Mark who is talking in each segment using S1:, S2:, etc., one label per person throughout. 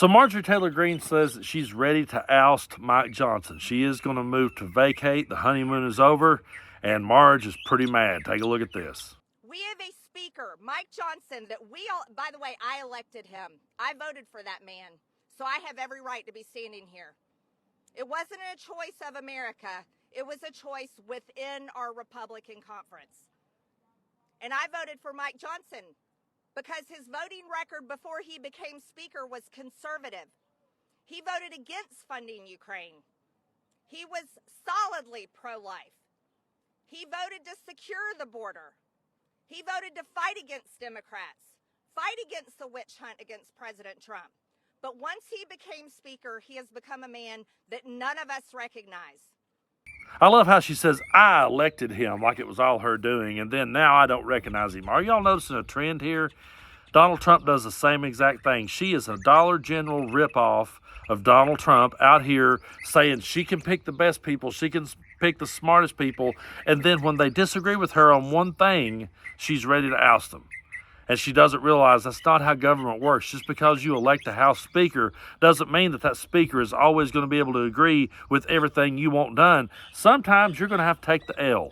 S1: So Marjorie Taylor Greene says that she's ready to oust Mike Johnson. She is going to move to vacate. The honeymoon is over, and Marge is pretty mad. Take a look at this.
S2: We have a speaker, Mike Johnson, that we all, by the way, I elected him. I voted for that man, so I have every right to be standing here. It wasn't a choice of America. It was a choice within our Republican conference. And I voted for Mike Johnson because his voting record before he became speaker was conservative. He voted against funding Ukraine. He was solidly pro-life. He voted to secure the border. He voted to fight against Democrats, fight against the witch hunt against President Trump. But once he became speaker, he has become a man that none of us recognize.
S1: I love how she says, I elected him, like it was all her doing, and then now I don't recognize him. Are y'all noticing a trend here? Donald Trump does the same exact thing. She is a Dollar General ripoff of Donald Trump out here saying she can pick the best people, she can pick the smartest people, and then when they disagree with her on one thing, she's ready to oust them. And she doesn't realize that's not how government works. Just because you elect a House Speaker doesn't mean that that Speaker is always going to be able to agree with everything you want done. Sometimes you're going to have to take the L.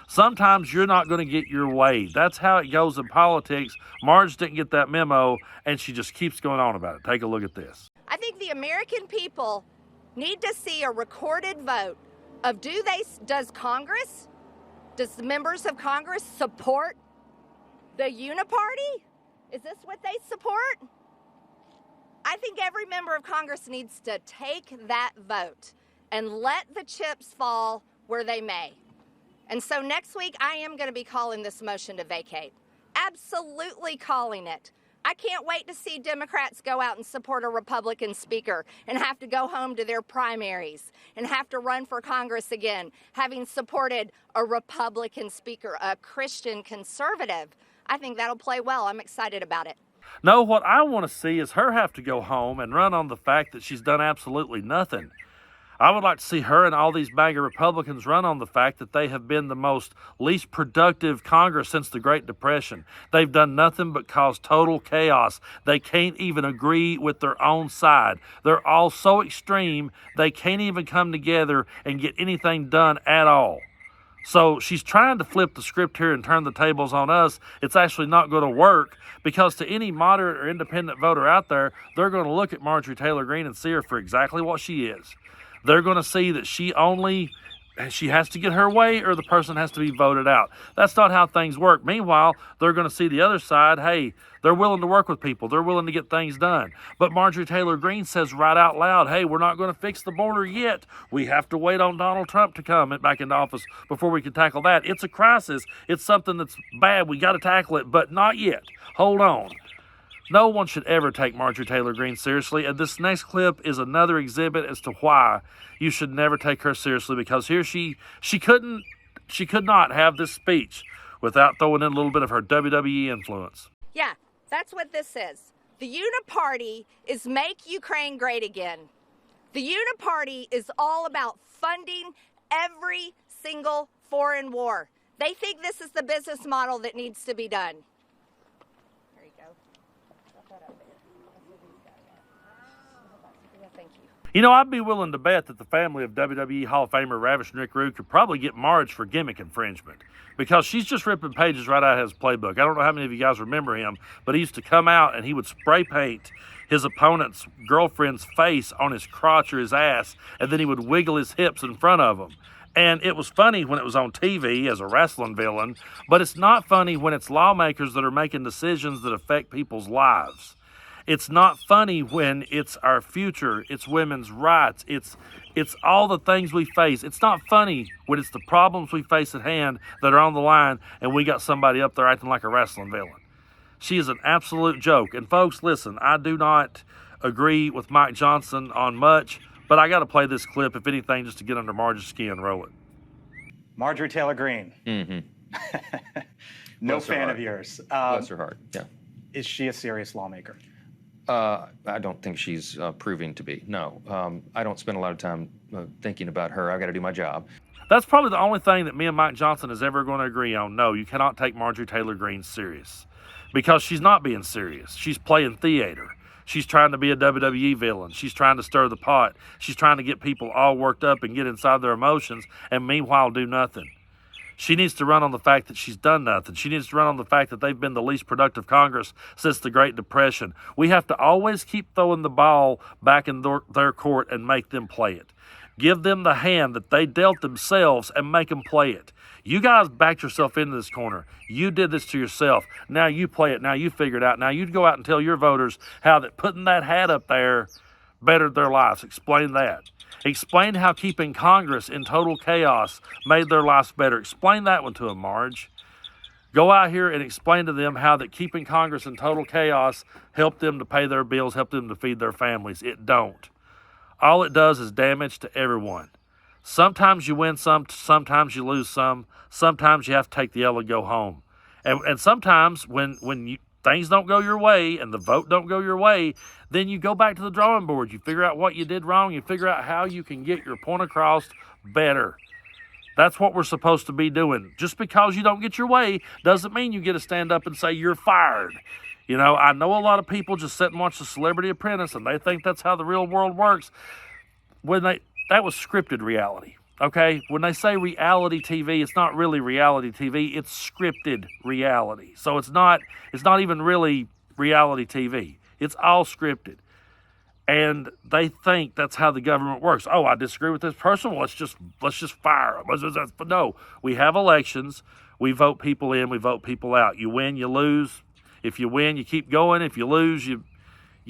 S1: Sometimes you're not going to get your way. That's how it goes in politics. Marge didn't get that memo, and she just keeps going on about it. Take a look at this.
S2: I think the American people need to see a recorded vote of does the members of Congress support the uniparty? Is this what they support? I think every member of Congress needs to take that vote and let the chips fall where they may. And so next week, I am going to be calling this motion to vacate. Absolutely calling it. I can't wait to see Democrats go out and support a Republican speaker and have to go home to their primaries and have to run for Congress again, having supported a Republican speaker, a Christian conservative. I think that'll play well. I'm excited about it.
S1: No, what I want to see is her have to go home and run on the fact that she's done absolutely nothing. I would like to see her and all these MAGA Republicans run on the fact that they have been the least productive Congress since the Great Depression. They've done nothing but cause total chaos. They can't even agree with their own side. They're all so extreme, they can't even come together and get anything done at all. So she's trying to flip the script here and turn the tables on us. It's actually not going to work because to any moderate or independent voter out there, they're going to look at Marjorie Taylor Greene and see her for exactly what she is. They're going to see that she has to get her way or the person has to be voted out. That's not how things work. Meanwhile, they're going to see the other side, hey, they're willing to work with people. They're willing to get things done. But Marjorie Taylor Greene says right out loud, hey, we're not going to fix the border yet. We have to wait on Donald Trump to come back into office before we can tackle that. It's a crisis. It's something that's bad. We got to tackle it, but not yet. Hold on. No one should ever take Marjorie Taylor Greene seriously, and this next clip is another exhibit as to why you should never take her seriously, because here she could not have this speech without throwing in a little bit of her WWE influence.
S2: Yeah, that's what this is. The uniparty is Make Ukraine Great Again. The uniparty is all about funding every single foreign war. They think this is the business model that needs to be done. There you go. Thank you.
S1: You know, I'd be willing to bet that the family of WWE Hall of Famer Ravish Rick Rude could probably get Marge for gimmick infringement because she's just ripping pages right out of his playbook. I don't know how many of you guys remember him, but he used to come out and he would spray paint his opponent's girlfriend's face on his crotch or his ass, and then he would wiggle his hips in front of them. And it was funny when it was on TV as a wrestling villain, but it's not funny when it's lawmakers that are making decisions that affect people's lives. It's not funny when it's our future, it's women's rights, it's all the things we face. It's not funny when it's the problems we face at hand that are on the line and we got somebody up there acting like a wrestling villain. She is an absolute joke. And folks, listen, I do not agree with Mike Johnson on much, but I got to play this clip, if anything, just to get under Marge's skin. Roll it.
S3: Marjorie Taylor Greene.
S4: Mm-hmm.
S3: No fan of yours.
S4: Bless her heart, yeah.
S3: Is she a serious lawmaker?
S4: I don't think she's proving to be, no. I don't spend a lot of time thinking about her. I've got to do my job.
S1: That's probably the only thing that me and Mike Johnson is ever going to agree on. No, you cannot take Marjorie Taylor Greene serious because she's not being serious. She's playing theater. She's trying to be a WWE villain. She's trying to stir the pot. She's trying to get people all worked up and get inside their emotions, and meanwhile do nothing. She needs to run on the fact that she's done nothing. She needs to run on the fact that they've been the least productive Congress since the Great Depression. We have to always keep throwing the ball back in their court and make them play it. Give them the hand that they dealt themselves and make them play it. You guys backed yourself into this corner. You did this to yourself. Now you play it. Now you figure it out. Now you go out and tell your voters how that putting that hat up there bettered their lives. Explain that. Explain how keeping Congress in total chaos made their lives better. Explain that one to them, Marge. Go out here and explain to them how that keeping Congress in total chaos helped them to pay their bills, helped them to feed their families. It don't. All it does is damage to everyone. Sometimes you win some, sometimes you lose some. Sometimes you have to take the L and go home. And sometimes when things don't go your way and the vote don't go your way, then you go back to the drawing board. You figure out what you did wrong. You figure out how you can get your point across better. That's what we're supposed to be doing. Just because you don't get your way doesn't mean you get to stand up and say you're fired. You know, I know a lot of people just sit and watch The Celebrity Apprentice and they think that's how the real world works. That was scripted reality. Okay, when they say reality TV, it's not really reality TV. It's scripted reality. So it's not even really reality TV. It's all scripted. And they think that's how the government works. Oh, I disagree with this person. Well, let's just fire them. But no, we have elections. We vote people in. We vote people out. You win, you lose. If you win, you keep going. If you lose, you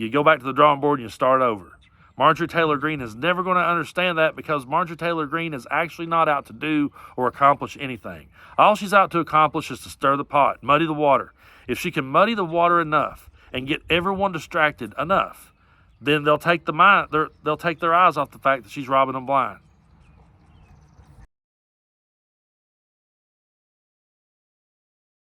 S1: go back to the drawing board and you start over. Marjorie Taylor Greene is never going to understand that because Marjorie Taylor Greene is actually not out to do or accomplish anything. All she's out to accomplish is to stir the pot, muddy the water. If she can muddy the water enough and get everyone distracted enough, then they'll take their eyes off the fact that she's robbing them blind.